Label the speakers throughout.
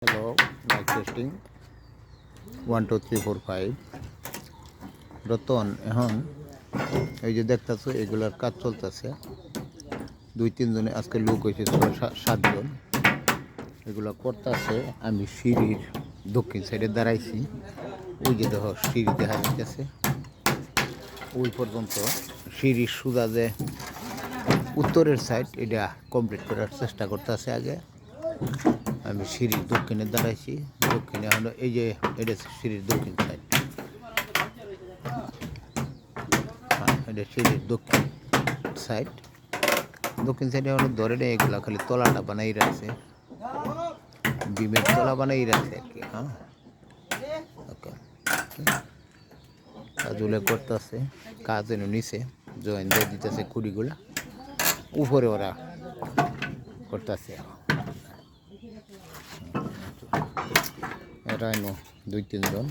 Speaker 1: Hello, mic testing 1 2 3 4 5। Ratan এখন এই যে দেখতেছো এগুলার কাজ চলতেছে। 2-3 জনে আজকে লোক হয়েছে, 6-7 জন এগুলো করতেছে। আমি সিঁড়ির দক্ষিণ সাইডে দাঁড়াইছি। ওই যে দেখো সিঁড়ি দেখা যাইতেছে ওই পর্যন্ত। সিঁড়ির সুদা যে উত্তরের সাইড এটা কমপ্লিট করার চেষ্টা করতেছে আগে। আমি সিঁড়ির দক্ষিণে দাঁড়াইছি। দক্ষিণে হলো এই যে এটা সিঁড়ির দক্ষিণ সাইড, এটা সিঁড়ির দক্ষিণ সাইড। দক্ষিণ সাইডে হলো ধরে নেই এগুলো খালি তলাটা বানাই রাখছে, বিমের তলা বানাই রাখছে আর কি। হ্যাঁ, ওকে, কাজগুলো করতেছে। কাজ এনে নিচে জয়েন দিয়ে দিতেছে কুড়িগুলা, উপরে ওরা করতেছে। এরা এনো 2-3 জন,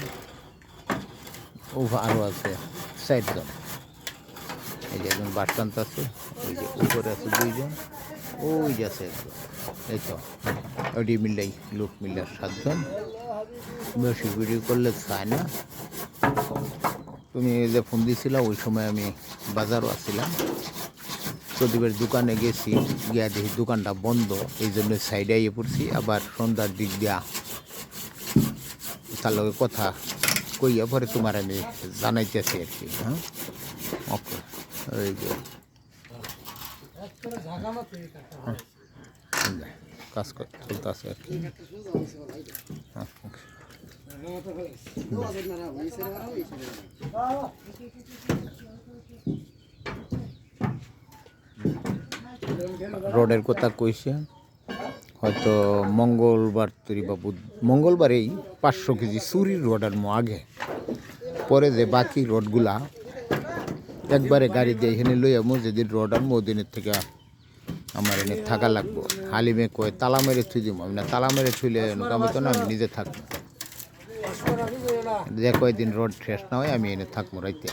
Speaker 1: ও আরও আছে 4 জন। এই যে একজন বাস টানতেছে, ওই যে উপরে আছে 2 জন, ওই যে আছে একজন। এই তো ওটি মিললেই লোক মিললে 7 জন। বেশি ভিডিও করলে চায় না। তুমি যে ফোন দিয়েছিল ওই সময় আমি বাজারও আসছিলাম, প্রদীপের দোকানে গেছি, গিয়া দেখি দোকানটা বন্ধ, এই জন্য সাইডে আইয়ে পড়ছি। আবার সন্ধ্যার দিক দিয়া তার লগে কথা কইয়া পরে তোমার আমি জানাইতেছি আর কি। হ্যাঁ, ওকে, এই যে কাজ চলতেছে আর কি। হ্যাঁ, ওকে। রোডের কথা কইছে, হয়তো মঙ্গলবার তৈরি বা মঙ্গলবারেই 500 কেজি চুরির রোডের আগে। পরে যে বাকি রোডগুলা একবারে গাড়ি দিয়ে এখানে লইয়া যেদিন রোড আনবো ওদিনের থেকে আমার এনে থাকা লাগবো। হালিমে কয়ে তালা মেরে থুই দিব, আমি না তালা মেরে থুইলে আমি তো না, আমি নিজে থাকবো। যে কয়েকদিন রোড শেষ না হয় আমি এনে থাকবো রাইতে।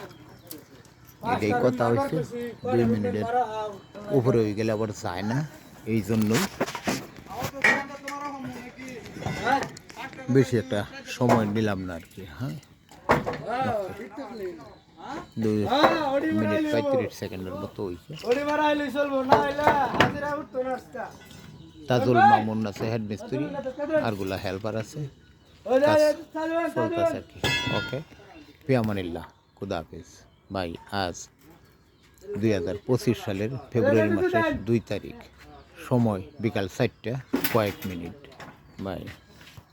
Speaker 1: এটাই কথা হয়েছে। 2 মিনিটের উপরে হয়ে গেলে আবার যায় না, এই জন্যই বেশি একটা সময় নিলাম না আর কি। হ্যাঁ, 2 মিনিট 35 সেকেন্ডের মতো হয়েছে। তাজুল মামুন আছে হেড মিস্ত্রি, আরগুলা হেল্পার আছে, চলতেছে আর কি। ওকে, ফিয়ামানিল্লাহ, খুদা হাফিজ। বাই। আজ 2025 সালের ফেব্রুয়ারি মাসের 2 তারিখ, সময় বিকাল 4টা কয়েক মিনিট। বাই।